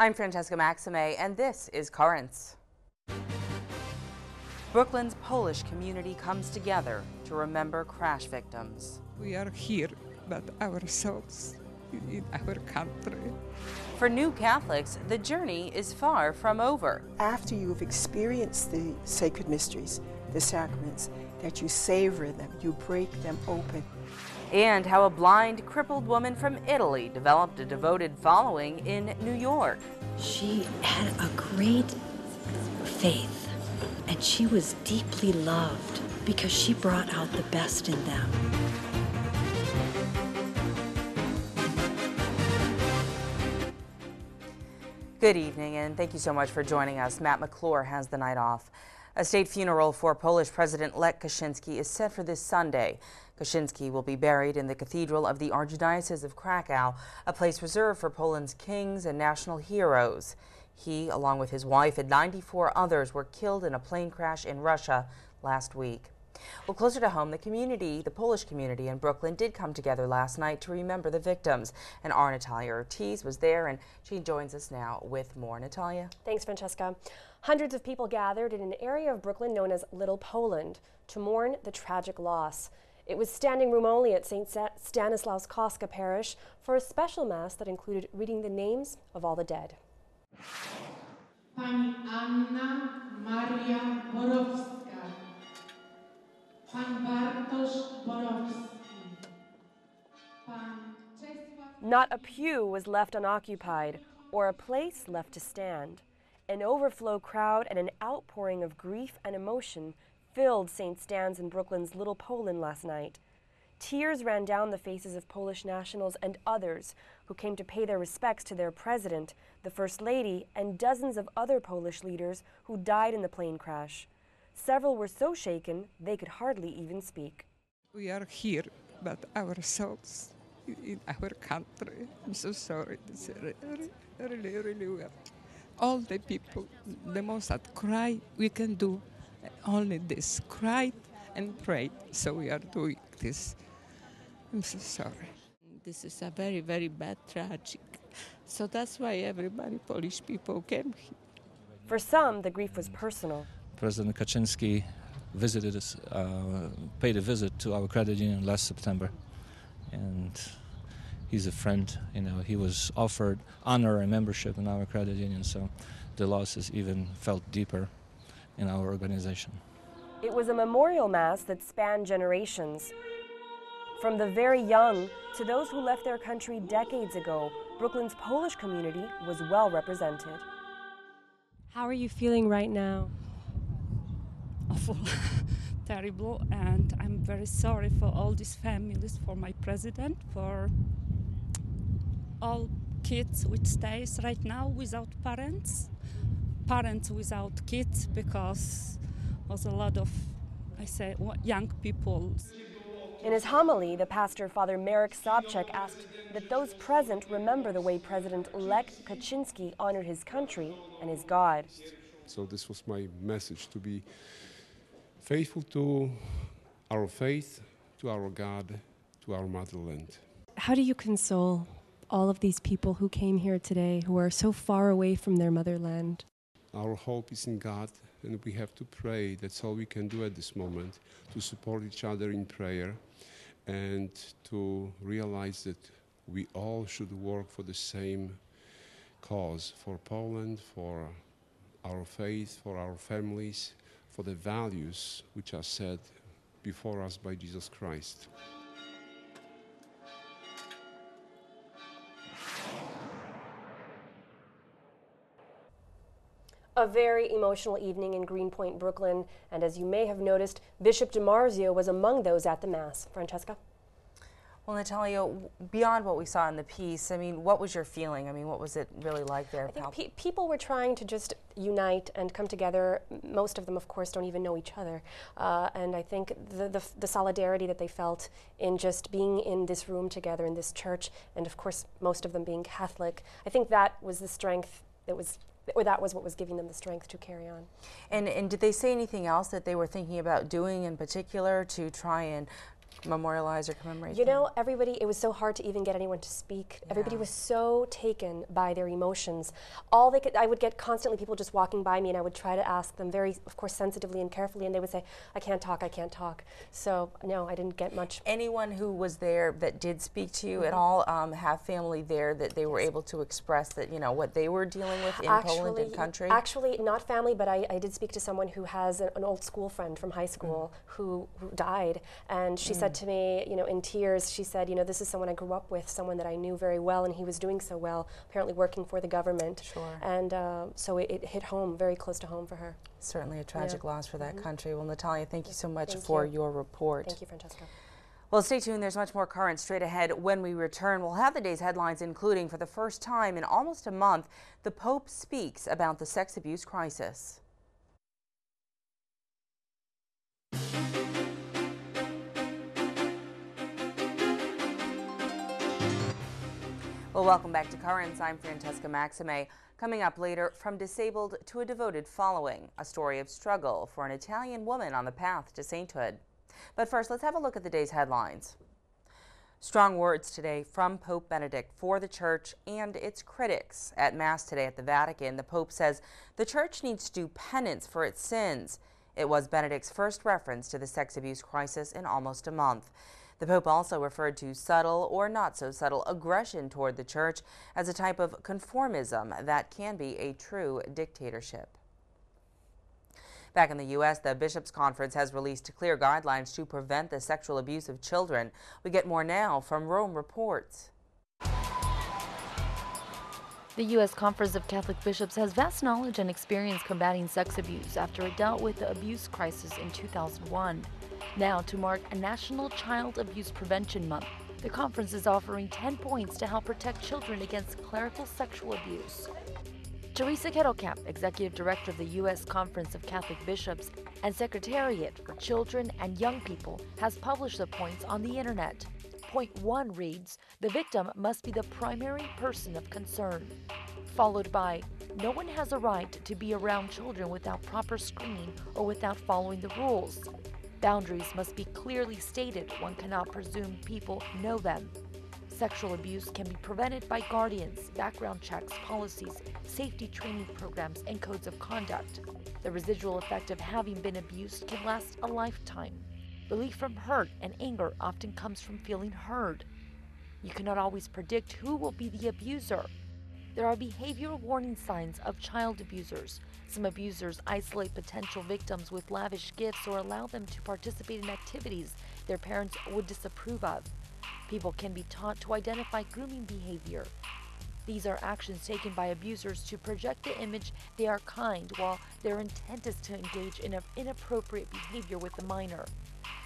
I'm Francesca Maxime, and this is Currents. Brooklyn's Polish community comes together to remember crash victims. We are here, but our souls in our country. For new Catholics, the journey is far from over. After you've experienced the sacred mysteries, the sacraments, that you savor them, you break them open. And how a blind, crippled woman from Italy developed a devoted following in New York. She had a great faith, and she was deeply loved because she brought out the best in them. Good evening, and thank you so much for joining us. Matt McClure has the night off. A state funeral for Polish President Lech Kaczynski is set for this Sunday. Kaczynski will be buried in the Cathedral of the Archdiocese of Krakow, a place reserved for Poland's kings and national heroes. He, along with his wife and 94 others, were killed in a plane crash in Russia last week. Well, closer to home, the Polish community in Brooklyn did come together last night to remember the victims. And our Natalia Ortiz was there, and she joins us now with more. Natalia? Thanks, Francesca. Hundreds of people gathered in an area of Brooklyn known as Little Poland to mourn the tragic loss. It was standing room only at St. Stanislaus Kostka Parish for a special mass that included reading the names of all the dead. Pani Anna Maria Borowska. Pan Bartosz Borowski. Pan Czesław. Not a pew was left unoccupied or a place left to stand. An overflow crowd and an outpouring of grief and emotion filled St. Stan's in Brooklyn's Little Poland last night. Tears ran down the faces of Polish nationals and others who came to pay their respects to their president, the First Lady, and dozens of other Polish leaders who died in the plane crash. Several were so shaken they could hardly even speak. We are here, but our souls in our country. I'm so sorry. It's really well. All the people, the most that cry, we can do only this, cry and pray. So we are doing this. I'm so sorry. This is a very, very bad tragic. So that's why everybody, Polish people, came here. For some, the grief was personal. President Kaczynski visited us, paid a visit to our credit union last September, and he's a friend. You know, he was offered honor and membership in our credit union, so the loss is even felt deeper in our organization. It was a memorial mass that spanned generations. From the very young to those who left their country decades ago, Brooklyn's Polish community was well represented. How are you feeling right now? Awful, terrible, and I'm very sorry for all these families, for my president, for all kids which stays right now without parents, parents without kids, because was a lot of, young people. In his homily, the pastor, Father Marek Sobczak, asked that those present remember the way President Lech Kaczynski honored his country and his God. So this was my message, to be faithful to our faith, to our God, to our motherland. How do you console all of these people who came here today, who are so far away from their motherland? Our hope is in God, and we have to pray. That's all we can do at this moment, to support each other in prayer and to realize that we all should work for the same cause, for Poland, for our faith, for our families, for the values which are set before us by Jesus Christ. A very emotional evening in Greenpoint, Brooklyn, and as you may have noticed, Bishop DiMarzio was among those at the Mass. Francesca? Well, Natalia, beyond what we saw in the piece, I mean, what was your feeling? I mean, what was it really like there? I think people were trying to just unite and come together. Most of them, of course, don't even know each other. And I think the solidarity that they felt in just being in this room together in this church, and of course, most of them being Catholic, I think that was the strength that was what was giving them the strength to carry on. And did they say anything else that they were thinking about doing in particular to try and memorialize or commemorate? You know, everybody, it was so hard to even get anyone to speak. Yeah. Everybody was so taken by their emotions. All they could, I would get constantly people just walking by me, and I would try to ask them very, of course, sensitively and carefully, and they would say, I can't talk, I can't talk. So, no, I didn't get much. Anyone who was there that did speak to you at all have family there that they were able to express that, you know, what they were dealing with in Poland and country? Actually, not family, but I did speak to someone who has an old school friend from high school who died, and she said to me, you know, in tears, she said, you know, this is someone I grew up with, someone that I knew very well, and he was doing so well, apparently working for the government. Sure. And so it hit home, very close to home for her. Certainly a tragic loss for that country. Well, Natalia, thank you so much for your report. Thank you, Francesca. Well, stay tuned. There's much more current straight ahead. When we return, we'll have the day's headlines, including, for the first time in almost a month, the Pope speaks about the sex abuse crisis. Well, welcome back to Currents. I'm Francesca Maxime. Coming up later, from disabled to a devoted following, a story of struggle for an Italian woman on the path to sainthood. But first, let's have a look at the day's headlines. Strong words today from Pope Benedict for the Church and its critics. At Mass today at the Vatican, the Pope says the Church needs to do penance for its sins. It was Benedict's first reference to the sex abuse crisis in almost a month. The Pope also referred to subtle or not so subtle aggression toward the Church as a type of conformism that can be a true dictatorship. Back in the U.S., the Bishops' Conference has released clear guidelines to prevent the sexual abuse of children. We get more now from Rome Reports. The U.S. Conference of Catholic Bishops has vast knowledge and experience combating sex abuse after it dealt with the abuse crisis in 2001. Now, to mark a National Child Abuse Prevention Month, the conference is offering 10 points to help protect children against clerical sexual abuse. Teresa Kettlekamp, Executive Director of the U.S. Conference of Catholic Bishops and Secretariat for Children and Young People, has published the points on the Internet. Point 1 reads, the victim must be the primary person of concern, followed by, no one has a right to be around children without proper screening or without following the rules. Boundaries must be clearly stated. One cannot presume people know them. Sexual abuse can be prevented by guardians, background checks, policies, safety training programs, and codes of conduct. The residual effect of having been abused can last a lifetime. Relief from hurt and anger often comes from feeling heard. You cannot always predict who will be the abuser. There are behavioral warning signs of child abusers. Some abusers isolate potential victims with lavish gifts or allow them to participate in activities their parents would disapprove of. People can be taught to identify grooming behavior. These are actions taken by abusers to project the image they are kind, while their intent is to engage in inappropriate behavior with the minor.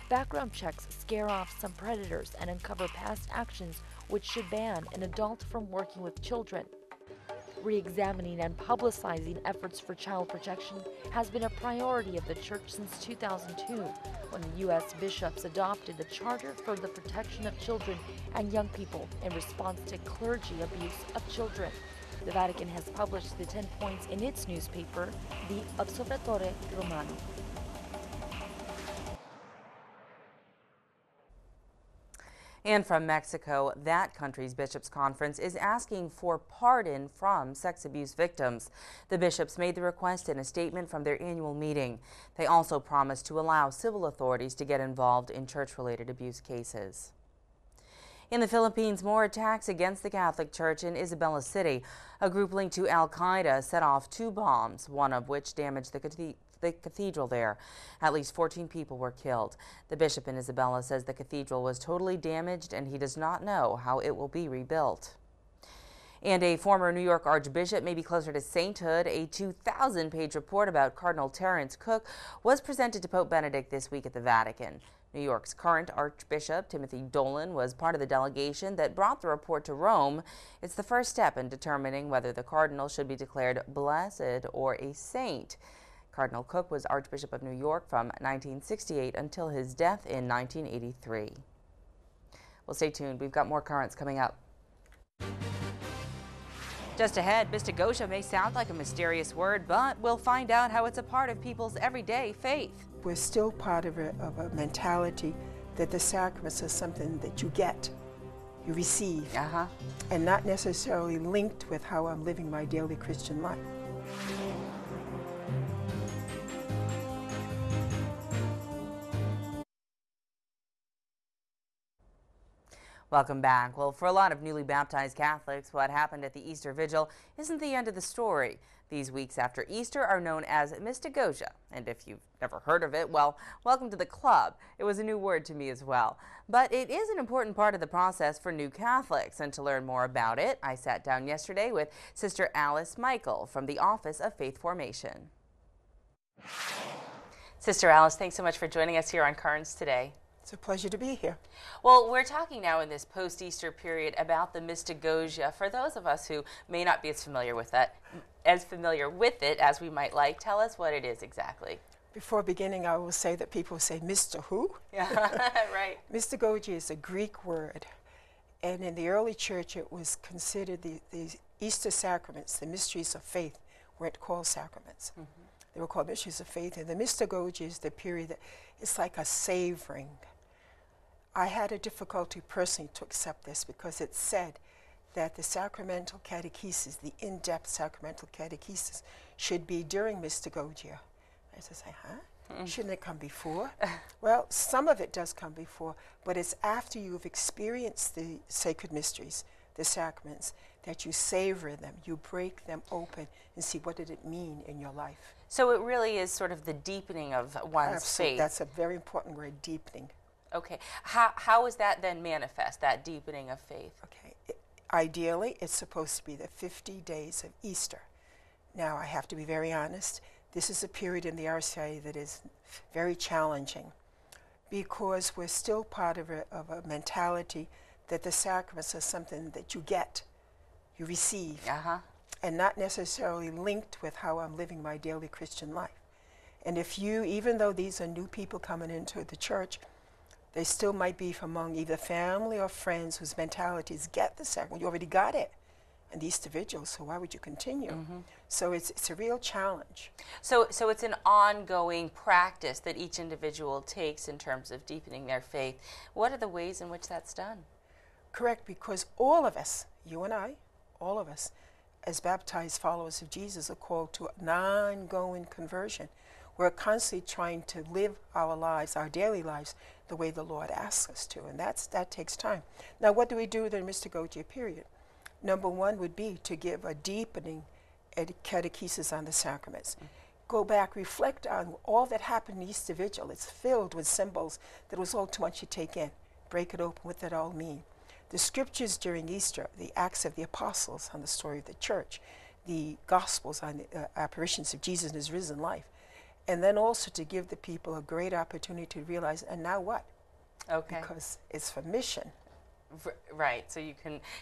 Background checks scare off some predators and uncover past actions which should ban an adult from working with children. Re-examining and publicizing efforts for child protection has been a priority of the Church since 2002, when the U.S. bishops adopted the Charter for the Protection of Children and Young People in response to clergy abuse of children. The Vatican has published the 10 points in its newspaper, the Osservatore Romano. And from Mexico, that country's bishops' conference is asking for pardon from sex abuse victims. The bishops made the request in a statement from their annual meeting. They also promised to allow civil authorities to get involved in church-related abuse cases. In the Philippines, more attacks against the Catholic Church in Isabela City. A group linked to Al-Qaeda set off 2 bombs, one of which damaged the cathedral there. At least 14 people were killed. The bishop in Isabela says the cathedral was totally damaged and he does not know how it will be rebuilt. And a former New York archbishop may be closer to sainthood. A 2,000-page report about Cardinal Terence Cook was presented to Pope Benedict this week at the Vatican. New York's current Archbishop Timothy Dolan was part of the delegation that brought the report to Rome. It's the first step in determining whether the cardinal should be declared blessed or a saint. Cardinal Cook was Archbishop of New York from 1968 until his death in 1983. Well, stay tuned. We've got more currents coming up. Just ahead, Mystagosha may sound like a mysterious word, but we'll find out how it's a part of people's everyday faith. We're still part of a mentality that the sacraments are something that you get, you receive, Uh-huh. and not necessarily linked with how I'm living my daily Christian life. Welcome back. Well, for a lot of newly baptized Catholics, what happened at the Easter Vigil isn't the end of the story. These weeks after Easter are known as Mystagogia, and if you've never heard of it, well, welcome to the club. It was a new word to me as well. But it is an important part of the process for new Catholics, and to learn more about it, I sat down yesterday with Sister Alice Michael from the Office of Faith Formation. Sister Alice, thanks so much for joining us here on Currents today. It's a pleasure to be here. Well, we're talking now in this post-Easter period about the Mystagogia. For those of us who may not be as familiar with it as we might like, tell us what it is exactly. Before beginning, I will say that people say, Mr. Who? Yeah, right. Mystagogia is a Greek word, and in the early church it was considered the Easter sacraments, the mysteries of faith, weren't called sacraments. Mm-hmm. They were called mysteries of faith, and the Mystagogia is the period that it's like a savoring. I had a difficulty personally to accept this because it said that the sacramental catechesis, the in-depth sacramental catechesis, should be during Mystagogia. I used to say, huh? Shouldn't it come before? Well, some of it does come before, but it's after you've experienced the sacred mysteries, the sacraments, that you savor them, you break them open and see what did it mean in your life. So it really is sort of the deepening of one's faith. That's a very important word, deepening. Okay. How is that then manifest, that deepening of faith? Okay. Ideally, it's supposed to be the 50 days of Easter. Now, I have to be very honest. This is a period in the RCIA that is very challenging because we're still part of a mentality that the sacraments are something that you get, you receive, and not necessarily linked with how I'm living my daily Christian life. And if you, even though these are new people coming into the church, they still might be from among either family or friends whose mentalities get the sacrament. You already got it in the Easter Vigil, so why would you continue? Mm-hmm. So it's a real challenge. So it's an ongoing practice that each individual takes in terms of deepening their faith. What are the ways in which that's done? Correct, because all of us, you and I, all of us, as baptized followers of Jesus, are called to an ongoing conversion. We're constantly trying to live our lives, our daily lives, the way the Lord asks us to, and that takes time. Now, what do we do during the Mystagogia period? Number one would be to give a deepening catechesis on the sacraments. Mm-hmm. Go back, reflect on all that happened in Easter Vigil. It's filled with symbols that was all too much to take in. Break it open, what that all mean. The scriptures during Easter, the Acts of the Apostles on the story of the church, the Gospels on the apparitions of Jesus in his risen life. And then also to give the people a great opportunity to realize, and now what? Okay. Because it's for mission. Right, so you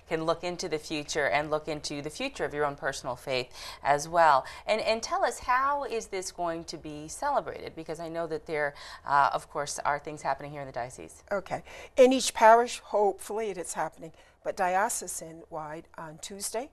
can look into the future and look into the future of your own personal faith as well. And tell us, how is this going to be celebrated? Because I know that there, of course, are things happening here in the diocese. Okay. In each parish, hopefully it is happening, but diocesan-wide on Tuesday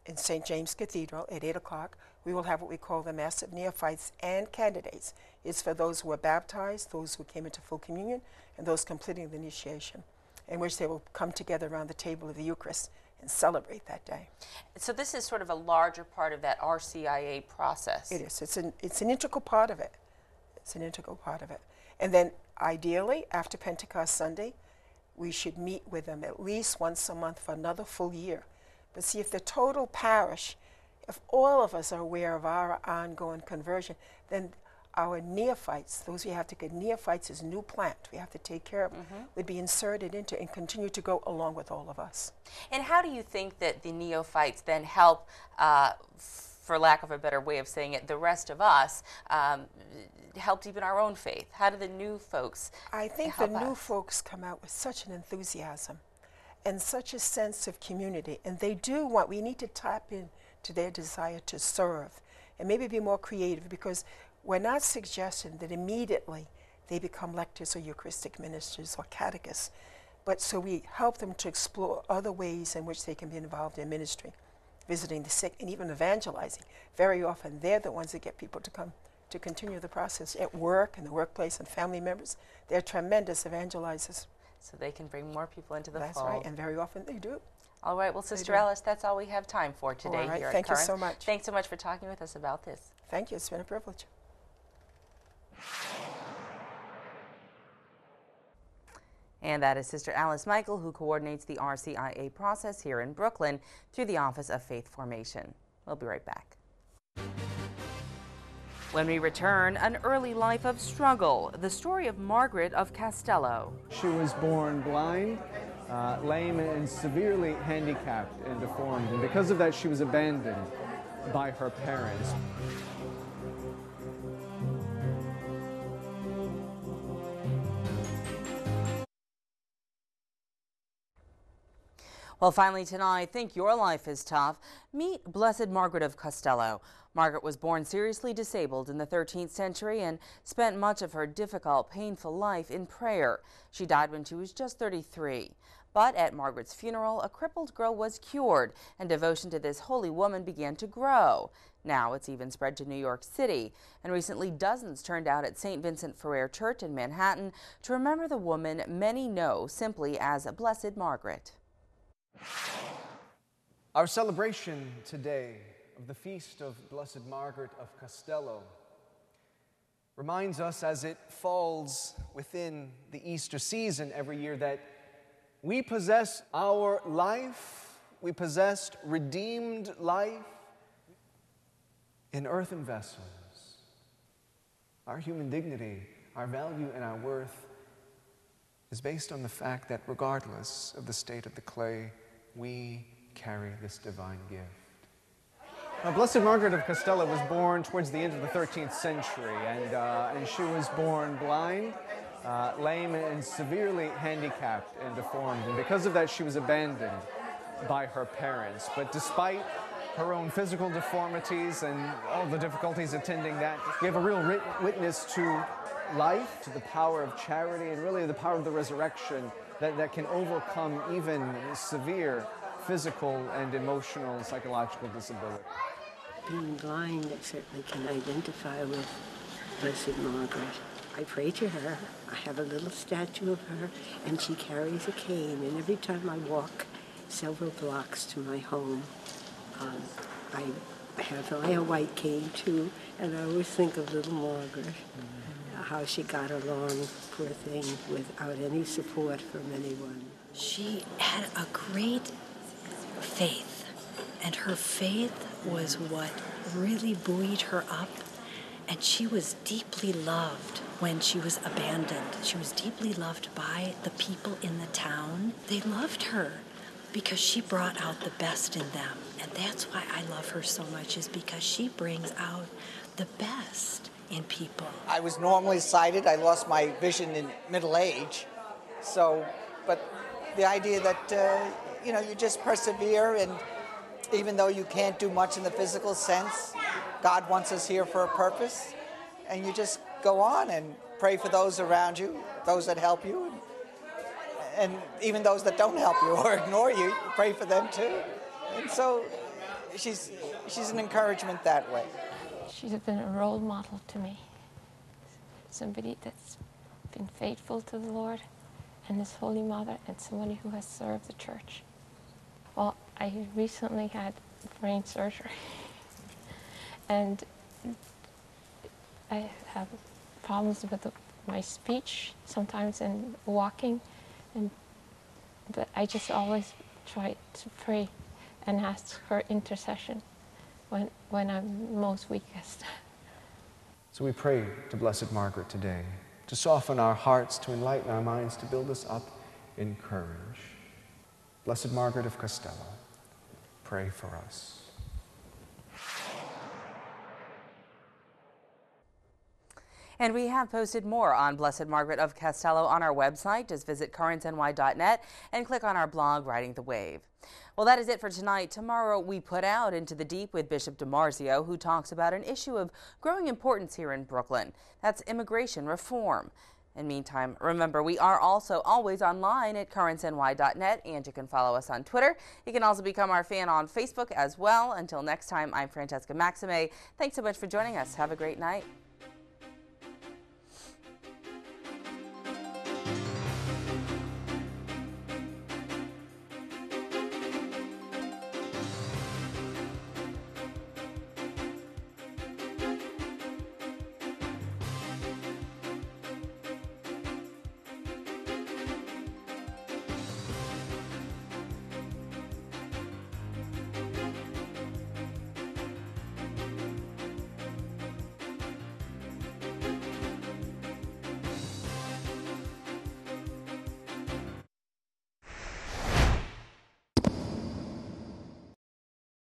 in St. James Cathedral at 8 o'clock, we will have what we call the Mass of Neophytes and Candidates. It's for those who are baptized, those who came into full communion, and those completing the initiation, in which they will come together around the table of the Eucharist and celebrate that day. So this is sort of a larger part of that RCIA process. It is. It's an integral part of it. It's an integral part of it. And then ideally, after Pentecost Sunday, we should meet with them at least once a month for another full year. But see, if the total parish, if all of us are aware of our ongoing conversion, then our neophytes, those we have to get, neophytes is new plant we have to take care of, would be inserted into and continue to go along with all of us. And how do you think that the neophytes then help, for lack of a better way of saying it, the rest of us help deepen our own faith? How do the new folks I think the new folks come out with such an enthusiasm and such a sense of community, and they do want, we need to tap into their desire to serve and maybe be more creative, because we're not suggesting that immediately they become lectors or Eucharistic ministers or catechists, but so we help them to explore other ways in which they can be involved in ministry, visiting the sick, and even evangelizing. Very often they're the ones that get people to come to continue the process at work, in the workplace, and family members. They're tremendous evangelizers. So they can bring more people into the That's fold. right, and very often they do. All right, well, Sister Alice, that's all we have time for today All right, here at thank you Currents. so much. Thanks so much for talking with us about this. Thank you, it's been a privilege. And that is Sister Alice Michael, who coordinates the RCIA process here in Brooklyn through the Office of Faith Formation. We'll be right back. When we return, an early life of struggle, the story of Margaret of Castello. She was born blind, lame, and severely handicapped and deformed, and because of that she was abandoned by her parents. Well, finally tonight, think your life is tough? Meet Blessed Margaret of Castello. Margaret was born seriously disabled in the 13th century and spent much of her difficult, painful life in prayer. She died when she was just 33. But at Margaret's funeral, a crippled girl was cured, and devotion to this holy woman began to grow. Now it's even spread to New York City, and recently dozens turned out at St. Vincent Ferrer Church in Manhattan to remember the woman many know simply as Blessed Margaret. Our celebration today of the feast of Blessed Margaret of Castello reminds us, as it falls within the Easter season every year, that we possess our life, we possessed redeemed life in earthen vessels. Our human dignity, our value, and our worth is based on the fact that regardless of the state of the clay, we carry this divine gift. Now, Blessed Margaret of Castello was born towards the end of the 13th century, and she was born blind, lame, and severely handicapped and deformed. And because of that, she was abandoned by her parents. But despite her own physical deformities and all the difficulties attending that, we have a real witness to life, to the power of charity, and really the power of the resurrection that can overcome even severe physical and emotional, psychological disability. Being blind, I certainly can identify with Blessed Margaret. I pray to her. I have a little statue of her, and she carries a cane, and every time I walk several blocks to my home, I have my white cane too, and I always think of little Margaret. How she got along, poor thing, without any support from anyone. She had a great faith, and her faith was what really buoyed her up, and she was deeply loved when she was abandoned. She was deeply loved by the people in the town. They loved her because she brought out the best in them, and that's why I love her so much, is because she brings out the best in people. I was normally sighted. I lost my vision in middle age. But the idea that, you just persevere, and even though you can't do much in the physical sense, God wants us here for a purpose, and you just go on and pray for those around you, those that help you, and even those that don't help you or ignore you, pray for them too. And so she's an encouragement that way. She's been a role model to me, somebody that's been faithful to the Lord and His Holy Mother, and somebody who has served the church. Well, I recently had brain surgery, and I have problems with my speech sometimes and walking, but I just always try to pray and ask her intercession when I'm most weakest. So we pray to Blessed Margaret today to soften our hearts, to enlighten our minds, to build us up in courage. Blessed Margaret of Castello, pray for us. And we have posted more on Blessed Margaret of Castello on our website. Just visit currentsny.net and click on our blog, Riding the Wave. Well, that is it for tonight. Tomorrow we put out Into the Deep with Bishop DiMarzio, who talks about an issue of growing importance here in Brooklyn. That's immigration reform. In the meantime, remember, we are also always online at currentsny.net, and you can follow us on Twitter. You can also become our fan on Facebook as well. Until next time, I'm Francesca Maxime. Thanks so much for joining us. Have a great night.